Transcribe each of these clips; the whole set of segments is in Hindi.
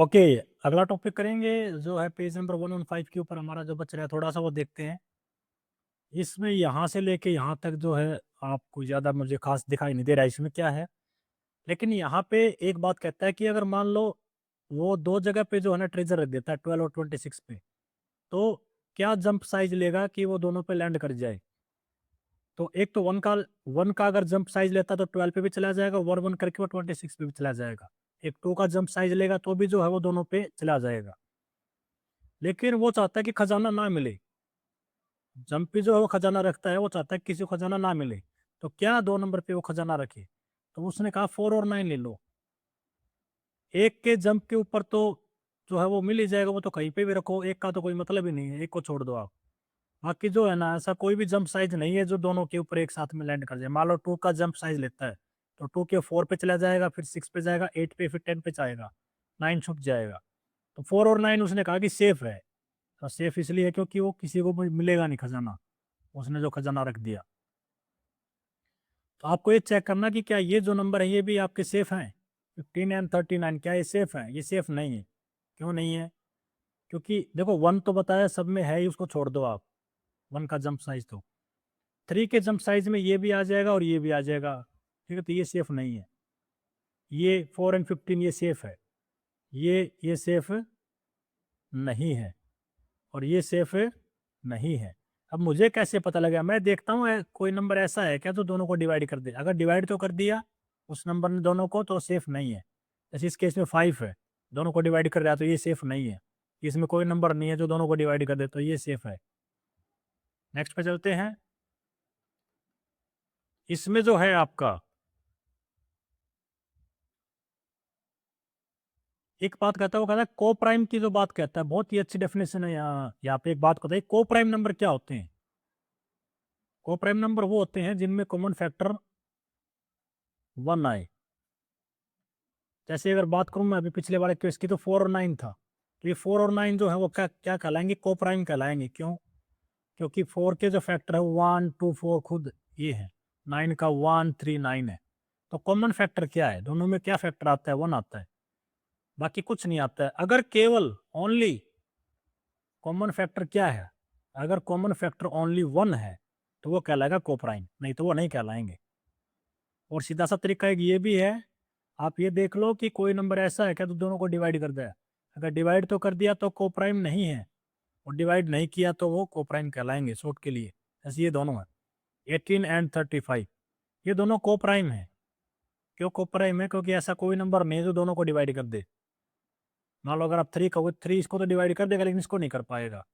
ओके। अगला टॉपिक करेंगे जो है पेज नंबर 115 के ऊपर हमारा जो बच रहा है थोड़ा सा वो देखते हैं। इसमें यहाँ से लेके यहाँ तक जो है आपको ज़्यादा मुझे खास दिखाई नहीं दे रहा है इसमें क्या है। लेकिन यहाँ पे एक बात कहता है कि अगर मान लो वो दो जगह पे जो है ना ट्रेजर रख देता है 12 और 26 पे, तो क्या जंप साइज लेगा कि वो दोनों पे लैंड कर जाए। तो एक तो वन का अगर जंप साइज लेता तो 12 पे भी चला जाएगा, वन वन करके वो 26 पे भी चला जाएगा। एक टू का जंप साइज लेगा तो भी जो है वो दोनों पे चला जाएगा। लेकिन वो चाहता है कि खजाना ना मिले। जंपी जो है वो खजाना रखता है, वो चाहता है कि किसी को खजाना ना मिले। तो क्या 2 नंबर पे वो खजाना रखे। तो उसने कहा 4 और 9 ले लो। एक के जंप के ऊपर तो जो है वो मिल ही जाएगा, वो तो कहीं पे भी रखो, एक का तो कोई मतलब ही नहीं है, एक को छोड़ दो आप। बाकी जो है ना ऐसा कोई भी जंप साइज नहीं है जो दोनों के ऊपर एक साथ में लैंड कर जाए। मान लो 2 का जंप साइज लेता है तो 2 के 4 पे चला जाएगा, फिर 6 पे जाएगा, 8 पे, फिर 10 पे जाएगा, 9 छुप जाएगा। तो 4 और 9 उसने कहा कि सेफ है। तो सेफ इसलिए है क्योंकि वो किसी को मिलेगा नहीं खजाना, उसने जो खजाना रख दिया। तो आपको ये चेक करना कि क्या ये जो नंबर है ये भी आपके सेफ हैं। 15 एंड 39 क्या ये सेफ है। ये सेफ नहीं है। क्यों नहीं है? क्योंकि देखो 1 तो बताया सब में है ही, उसको छोड़ दो आप। 1 का जंप साइज तो 3 के जंप साइज में ये भी आ जाएगा और ये भी आ जाएगा। ठीक है, तो ये सेफ नहीं है। ये 4 एंड 15 ये सेफ है। ये सेफ नहीं है और ये सेफ नहीं है। अब मुझे कैसे पता लगा? मैं देखता हूँ कोई नंबर ऐसा है क्या जो दोनों को डिवाइड कर दे। अगर डिवाइड तो कर दिया उस नंबर ने दोनों को, तो सेफ नहीं है। जैसे इस केस में 5 है, दोनों को डिवाइड कर रहा है, तो ये सेफ नहीं है। इसमें कोई नंबर नहीं है जो दोनों को डिवाइड कर दे, तो ये सेफ है। नेक्स्ट पे चलते हैं। इसमें जो है आपका एक बात कहता है, वो कहता है को प्राइम की जो बात कहता है, बहुत ही अच्छी डेफिनेशन है। यहाँ पे एक बात कहता है, को प्राइम नंबर क्या होते हैं। को प्राइम नंबर वो होते हैं जिनमें कॉमन फैक्टर 1 आए। जैसे अगर बात करूं मैं अभी पिछले वाले केस की, तो 4 और 9 था। तो ये 4 और 9 जो है वो क्या क्या कहलाएंगे? को प्राइम कहलाएंगे। क्यों? क्योंकि 4 के जो फैक्टर है 1 2 4 खुद ये है, 9 का 1 3 9 है। तो कॉमन फैक्टर क्या है? दोनों में क्या फैक्टर आता है? 1 आता है, बाकी कुछ नहीं आता है। अगर केवल ओनली कॉमन फैक्टर क्या है, अगर कॉमन फैक्टर ओनली 1 है तो वो कहलाएगा को प्राइम, नहीं तो वो नहीं कहलाएंगे। और सीधा सा तरीका एक ये भी है, आप ये देख लो कि कोई नंबर ऐसा है क्या तो दोनों को डिवाइड कर दे। अगर डिवाइड तो कर दिया तो को प्राइम नहीं है, और डिवाइड नहीं किया तो वो को प्राइम कहलाएंगे शॉर्ट के लिए। ऐसे ये दोनों है 18 एंड 35, ये दोनों को प्राइम है। क्यों को प्राइम है? क्योंकि ऐसा कोई नंबर नहीं है जो दोनों को डिवाइड कर दे। मान लो अगर आप 3 कहोगे, 3 इसको तो डिवाइड कर देगा लेकिन इसको नहीं कर पाएगा।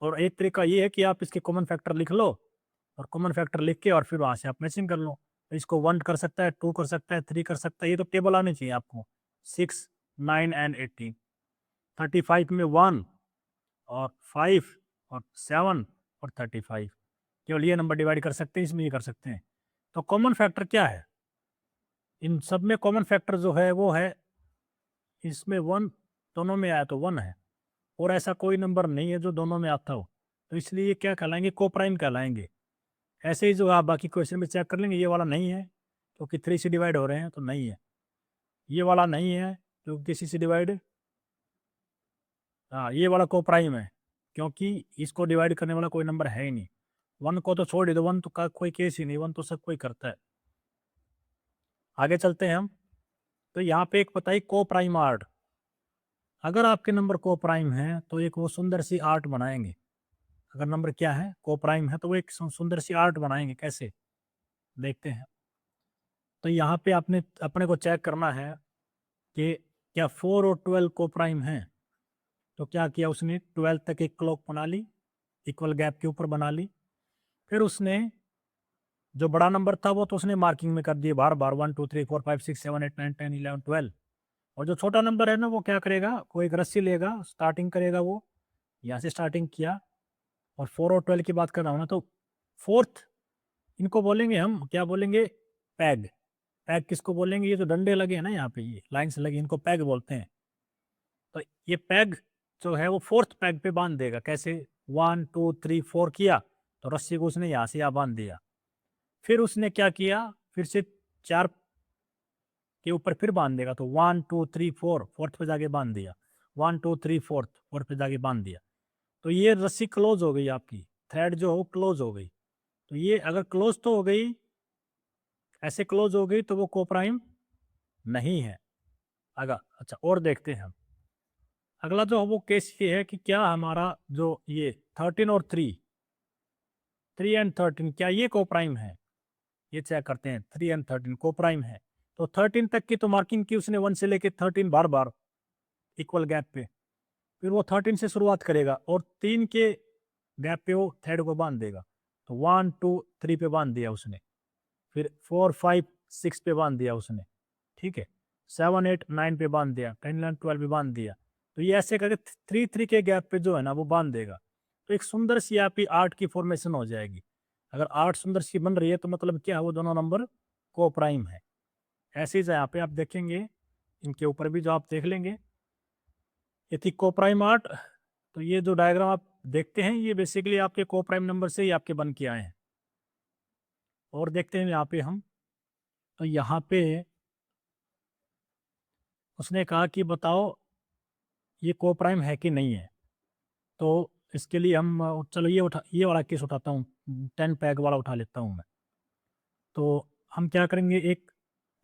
और एक तरीका ये है कि आप इसके कॉमन फैक्टर लिख लो, और कॉमन फैक्टर लिख के और फिर वहां से आप मैचिंग कर लो। तो इसको 1 कर सकता है, 2 कर सकता है, 3 कर सकता है। ये तो टेबल आनी चाहिए आपको। 6 9 एंड 18, 35 में 1 और 5 और 7 और 35, केवल ये नंबर डिवाइड कर सकते हैं, इसमें ये कर सकते हैं। तो कॉमन फैक्टर क्या है? इन सब में कॉमन फैक्टर जो है वो है, इसमें 1 दोनों में आया तो 1 है, और ऐसा कोई नंबर नहीं है जो दोनों में आता हो। तो इसलिए ये क्या कहलाएंगे? को प्राइम कहलाएंगे। ऐसे ही जो आप बाकी क्वेश्चन में चेक कर लेंगे, ये वाला नहीं है क्योंकि 3 से डिवाइड हो रहे हैं तो नहीं है। ये वाला नहीं है क्योंकि किसी से डिवाइड, हाँ ये वाला को प्राइम है क्योंकि इसको डिवाइड करने वाला कोई नंबर है ही नहीं। 1 को तो छोड़ ही दो, 1 तो का कोई केस ही नहीं, 1 तो सब कोई करता है। आगे चलते हैं हम। तो यहाँ पे एक बताइए को प्राइम आर्ट। अगर आपके नंबर को प्राइम है तो एक वो सुंदर सी आर्ट बनाएंगे। अगर नंबर क्या है? को प्राइम है, तो वो एक सुंदर सी आर्ट बनाएंगे। कैसे? देखते हैं। तो यहाँ पे आपने अपने को चेक करना है कि क्या 4 और 12 को प्राइम है। तो क्या किया उसने? 12 तक एक क्लॉक बना ली, इक्वल गैप के ऊपर बना ली। फिर उसने जो बड़ा नंबर था वो तो उसने मार्किंग में कर दिए बार बार, 1 2 3 4 5 6 7 8 9 10 11 12। और जो छोटा नंबर है ना वो क्या करेगा? कोई एक रस्सी लेगा, स्टार्टिंग करेगा वो, यहाँ से स्टार्टिंग किया। और 4 और 12 की बात कर रहा हूँ ना, तो फोर्थ इनको बोलेंगे हम, क्या बोलेंगे? पैग। पैग किसको बोलेंगे? ये जो डंडे लगे हैं ना यहाँ पे, ये लाइन्स लगी, इनको पैग बोलते हैं। तो ये पैग जो है वो फोर्थ पैग पे बांध देगा। कैसे? 1 2 3 4 किया तो रस्सी को उसने यहाँ से यहाँ बांध दिया। फिर उसने क्या किया? फिर से 4 के ऊपर फिर बांध देगा, तो 1 2 3 4 फोर्थ पे जाके बांध दिया, 1 2 3 फोर्थ पे जाके बांध दिया, तो ये रस्सी क्लोज हो गई आपकी, थ्रेड जो हो क्लोज हो गई। तो ये अगर क्लोज तो हो गई, ऐसे क्लोज हो गई तो वो कोप्राइम नहीं है। अगर अच्छा और देखते हैं हम, अगला जो वो केस ये है कि क्या हमारा जो ये 13 और 3 एंड 13 क्या ये कोप्राइम है, ये चेक करते हैं। 3 एंड 13 कोप्राइम है, तो 13 तक की तो मार्किंग की उसने 1 से लेके 13 बार बार इक्वल गैप पे, फिर वो 13 से शुरुआत करेगा और 3 के गैप पे वो थ्रेड को बांध देगा। तो 1 2 3 पे बांध दिया उसने, फिर 4 5 6 पे बांध दिया उसने, ठीक है, 7 8 9 पे बांध दिया, 10 11 12 पे बांध दिया। तो ये ऐसे करके 3 3 के गैप पे जो है ना वो बांध देगा, तो एक सुंदर सी आपकी 8 की फॉर्मेशन हो जाएगी। अगर 8 सुंदर सी बन रही है तो मतलब क्या है, वो दोनों नंबर को प्राइम है। ऐसे ही यहाँ पे आप देखेंगे, इनके ऊपर भी जो आप देख लेंगे, ये थी को प्राइम 8। तो ये जो डायग्राम आप देखते हैं ये बेसिकली आपके को प्राइम नंबर से ही आपके बन के आए हैं। और देखते हैं यहाँ पे हम, तो यहाँ पे उसने कहा कि बताओ ये को प्राइम है कि नहीं है। तो इसके लिए हम चलो ये वाला केस उठाता हूँ, 10 पैग वाला उठा लेता हूँ मैं। तो हम क्या करेंगे, एक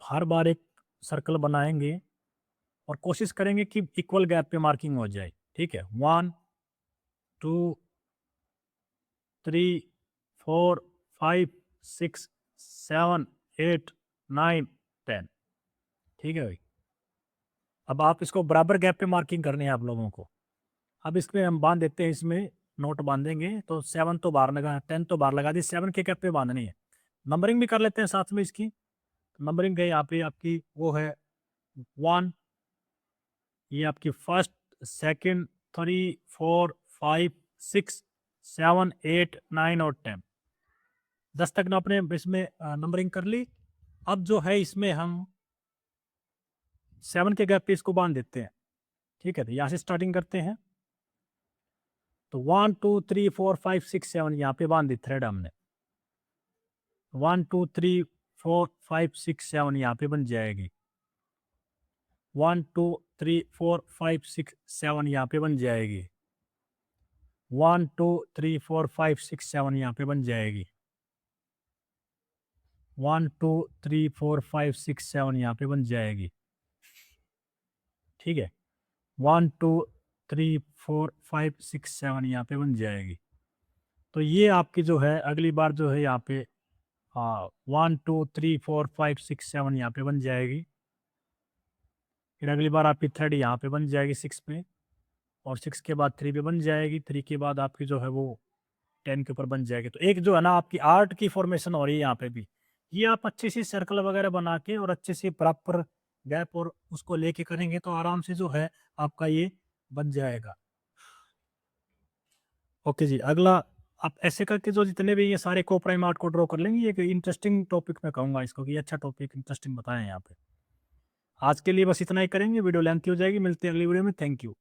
हर बार एक सर्कल बनाएंगे और कोशिश करेंगे कि इक्वल गैप पे मार्किंग हो जाए, ठीक है। 1 2 3 4 5 6 7 8 9 10, ठीक है भाई। अब आप इसको बराबर गैप पे मार्किंग करनी है आप लोगों को। अब इसमें हम बांध देते हैं, इसमें नोट बांधेंगे, तो 7 तो बाहर लगा, 10 तो बाहर लगा दी, 7 के गैप पे बांधनी है। नंबरिंग भी कर लेते हैं साथ में इसकी। नंबरिंग है यहाँ पे आपकी वो है 1, ये आपकी फर्स्ट, सेकंड, 3 4 5 6 7 8 9 और 10, 10 तक ना अपने इसमें नंबरिंग कर ली। अब जो है इसमें हम 7 के गैप पे इसको बांध देते हैं, ठीक है। तो यहाँ से स्टार्टिंग करते हैं, तो 1 2 3 4 5 6 7 यहाँ पे बांध दी थ्रेड हमने, 1 2 3 4 5 6 7 यहाँ पे बन जाएगी, 1 2 3 4 5 6 7 यहाँ पे बन जाएगी, 1 2 3 4 5 6 7 यहाँ पे बन जाएगी, 1 2 3 4 5 6 7 यहाँ पे बन जाएगी, ठीक है। 1 2 3 4 5 6 7 यहाँ पे बन जाएगी। तो ये आपकी जो है अगली बार जो है यहाँ पे 1 2 3 4 5 6 7 यहाँ पे बन जाएगी। फिर अगली बार आपकी थ्रेड यहाँ पे बन जाएगी 6 पे, और 6 के बाद 3 पे बन जाएगी, 3 के बाद आपकी जो है वो 10 के ऊपर बन जाएगी। तो एक जो है ना आपकी 8 की फॉर्मेशन हो रही है यहाँ पे भी। ये आप अच्छी सी सर्कल वगैरह बना के और अच्छे से प्रॉपर गैप और उसको लेके करेंगे तो आराम से जो है आपका ये बन जाएगा। ओके जी, अगला आप ऐसे करके जो जितने भी ये सारे को प्राइम आर्ट को ड्रॉ कर लेंगे, ये इंटरेस्टिंग टॉपिक मैं कहूँगा इसको कि अच्छा टॉपिक इंटरेस्टिंग बताएं यहाँ पे। आज के लिए बस इतना ही करेंगे, वीडियो लेंथी हो जाएगी, मिलते हैं अगली वीडियो में। Thank you.